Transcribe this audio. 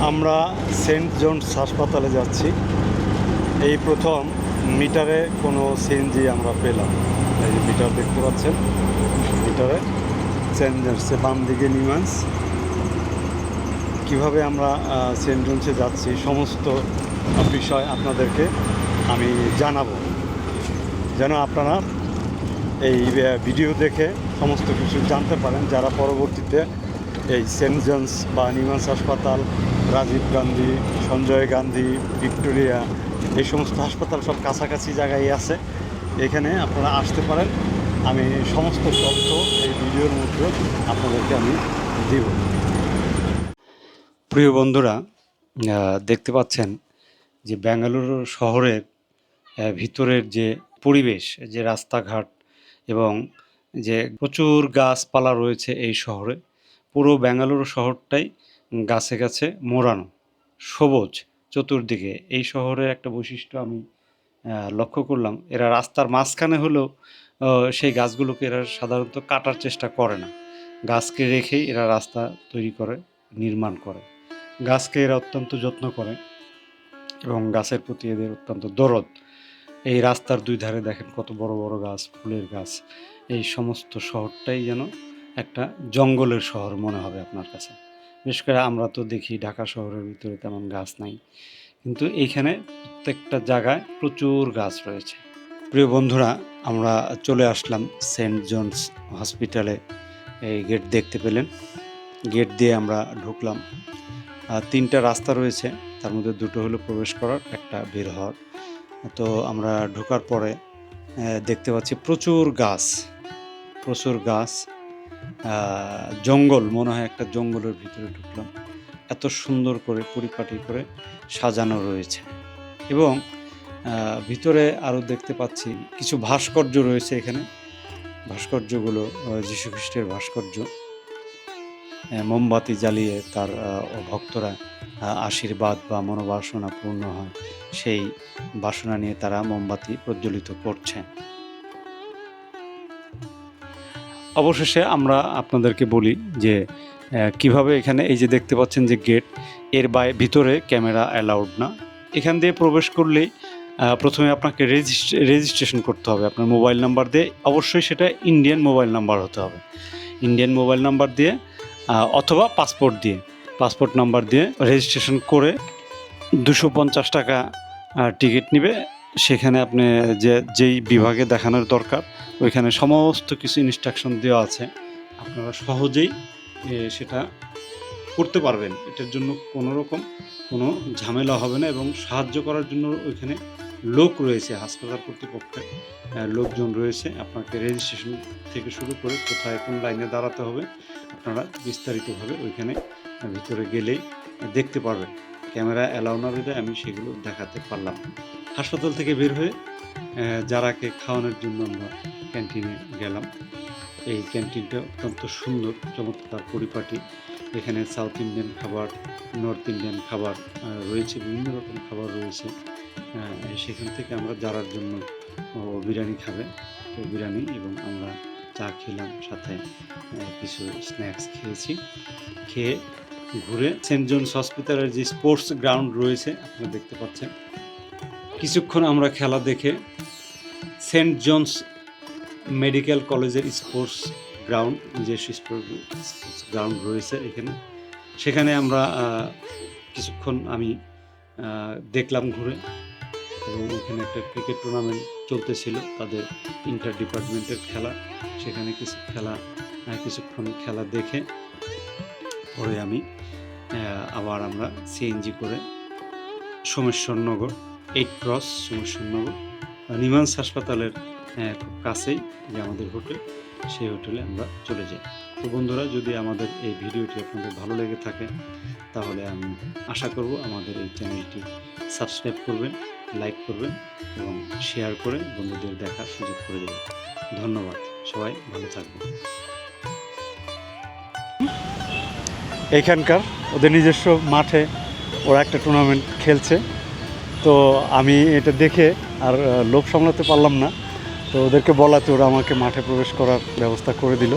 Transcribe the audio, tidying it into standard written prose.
আমরা Saint Johns হাসপাতালে যাচ্ছি। এই প্রথম মিটারে কোনো সিএনজি আমরা পেলাম। এই যে মিটার দেখতে পাচ্ছেন, মিটারে সেন্ট জনসে বাম দিকে নিউম্যান্স। কীভাবে আমরা সেন্ট জনসে যাচ্ছি সমস্ত বিষয় আপনাদেরকে আমি জানাবো, যেন আপনারা এই ভিডিও দেখে সমস্ত কিছু জানতে পারেন, যারা পরবর্তীতে এই সেন্ট জনস বা নিউম্যান্স হাসপাতাল, রাজীব গান্ধী, সঞ্জয় গান্ধী, ভিক্টোরিয়া, এই সমস্ত হাসপাতাল সব কাছাকাছি জায়গায় আছে। এখানে আপনারা আসতে পারেন। আমি সমস্ত তথ্য এই ভিডিওর মধ্যে আপনাদেরকে আমি দিব। প্রিয় বন্ধুরা, দেখতে পাচ্ছেন যে বেঙ্গালুরু শহরের ভিতরের যে পরিবেশ, যে রাস্তাঘাট এবং যে প্রচুর গাছপালা রয়েছে এই শহরে। পুরো বেঙ্গালুরু শহরটাই গাছে গাছে মোড়ানো, সবুজ চতুর্দিকে। এই শহরের একটা বৈশিষ্ট্য আমি লক্ষ্য করলাম, এরা রাস্তার মাঝখানে হলেও সেই গাছগুলোকে এরা সাধারণত কাটার চেষ্টা করে না। গাছকে রেখেই এরা রাস্তা তৈরি করে, নির্মাণ করে। গাছকে এরা অত্যন্ত যত্ন করে এবং গাছের প্রতি এদের অত্যন্ত দরদ। এই রাস্তার দুই ধারে দেখেন কত বড় বড় গাছ, ফুলের গাছ। এই সমস্ত শহরটাই যেন একটা জঙ্গলের শহর মনে হবে আপনার কাছে। বিশেষ করে আমরা তো দেখি ঢাকা শহরের ভিতরে তেমন গাছ নাই, কিন্তু এইখানে প্রত্যেকটা জায়গায় প্রচুর গাছ রয়েছে। প্রিয় বন্ধুরা, আমরা চলে আসলাম সেন্ট জনস হসপিটালে। এই গেট দেখতে পেলেন, গেট দিয়ে আমরা ঢুকলাম। তিনটা রাস্তা রয়েছে, তার মধ্যে দুটো হলো প্রবেশ করার, একটা বের হওয়ার। তো আমরা ঢোকার পরে দেখতে পাচ্ছি প্রচুর গাছ, প্রচুর গাছ, জঙ্গল, মনে হয় একটা জঙ্গলের ভিতরে ঢুকলাম। এত সুন্দর করে পরিপাটি করে সাজানো রয়েছে। এবং ভিতরে আরও দেখতে পাচ্ছি কিছু ভাস্কর্য রয়েছে এখানে। ভাস্কর্যগুলো যীশু খ্রিস্টের ভাস্কর্য। মোমবাতি জ্বালিয়ে তার ভক্তরা আশীর্বাদ বা মনোবাসনা পূর্ণ হয়, সেই বাসনা নিয়ে তারা মোমবাতি প্রজ্বলিত করছে। অবশেষে আমরা আপনাদেরকে বলি যে কিভাবে এখানে, এই যে দেখতে পাচ্ছেন যে গেট, এর ভিতরে ক্যামেরা অ্যালাউড না। এখান দিয়ে প্রবেশ করলেই প্রথমে আপনাকে রেজিস্ট্রেশন করতে হবে আপনার মোবাইল নাম্বার দিয়ে। অবশ্যই সেটা ইন্ডিয়ান মোবাইল নাম্বার হতে হবে, ইন্ডিয়ান মোবাইল নাম্বার দিয়ে অথবা পাসপোর্ট নাম্বার দিয়ে রেজিস্ট্রেশন করে 250 টাকা টিকিট নেবে। সেখানে আপনি যেই বিভাগে দেখানোর দরকার ওইখানে সমস্ত কিছু ইনস্ট্রাকশন দেওয়া আছে, আপনারা সহজেই সেটা করতে পারবেন। এটার জন্য কোনো ঝামেলা হবে না এবং সাহায্য করার জন্য ওইখানে লোক রয়েছে, হাসপাতাল কর্তৃপক্ষের লোকজন রয়েছে। আপনাকে রেজিস্ট্রেশন থেকে শুরু করে কোথায় কোন লাইনে দাঁড়াতে হবে আপনারা বিস্তারিতভাবে ওইখানে ভিতরে গেলেই দেখতে পারবেন। ক্যামেরা অ্যালাউ না দিলে আমি সেগুলো দেখাতে পারলাম। হাসপাতাল থেকে বের হয়ে যারাকে খাওয়ানোর জন্য আমরা ক্যান্টিনে গেলাম। এই ক্যান্টিনটা অত্যন্ত সুন্দর, চমৎকার পরিপাটি। এখানে সাউথ ইন্ডিয়ান খাবার, নর্থ ইন্ডিয়ান খাবার রয়েছে, বিভিন্ন রকম খাবার রয়েছে। সেখান থেকে আমরা যারার জন্য বিরিয়ানি খাবে, তো বিরিয়ানি এবং আমরা চা খেলাম, সাথে কিছু স্ন্যাক্স খেয়েছি। খেয়ে ঘুরে সেন্ট জনস হসপিটালের যে স্পোর্টস গ্রাউন্ড রয়েছে আপনারা দেখতে পাচ্ছেন, কিছুক্ষণ আমরা খেলা দেখে সেন্ট জনস মেডিকেল কলেজের স্পোর্টস গ্রাউন্ড, নিজস্ব স্পোর্টস গ্রাউন্ড রয়েছে এখানে, সেখানে আমরা কিছুক্ষণ আমি দেখলাম ঘুরে। এবং ওখানে একটা ক্রিকেট টুর্নামেন্ট চলতেছিল, তাদের ইন্টার ডিপার্টমেন্টের খেলা। সেখানে কিছুক্ষণ খেলা দেখে পরে আমি আবার আমরা সিএনজি করে সোমেশ্বরনগর 8 ক্রস সোমেশ্বরনগর নিউম্যান্স হাসপাতালের খুব কাছেই যে আমাদের হোটেল, সেই হোটেলে আমরা চলে যাই। তো বন্ধুরা, যদি আমাদের এই ভিডিওটি আপনাদের ভালো লেগে থাকে তাহলে আমি আশা করব আমাদের এই চ্যানেলটি সাবস্ক্রাইব করবেন, লাইক করবেন এবং শেয়ার করে বন্ধুদের দেখার সুযোগ করে দেবেন। ধন্যবাদ, সবাই ভালো থাকবেন। এইখানকার ওদের নিজস্ব মাঠে ওরা একটা টুর্নামেন্ট খেলছে, তো আমি এটা দেখে আর লোভ সামলাতে পারলাম না। তো ওদেরকে বলাতে ওরা আমাকে মাঠে প্রবেশ করার ব্যবস্থা করে দিল।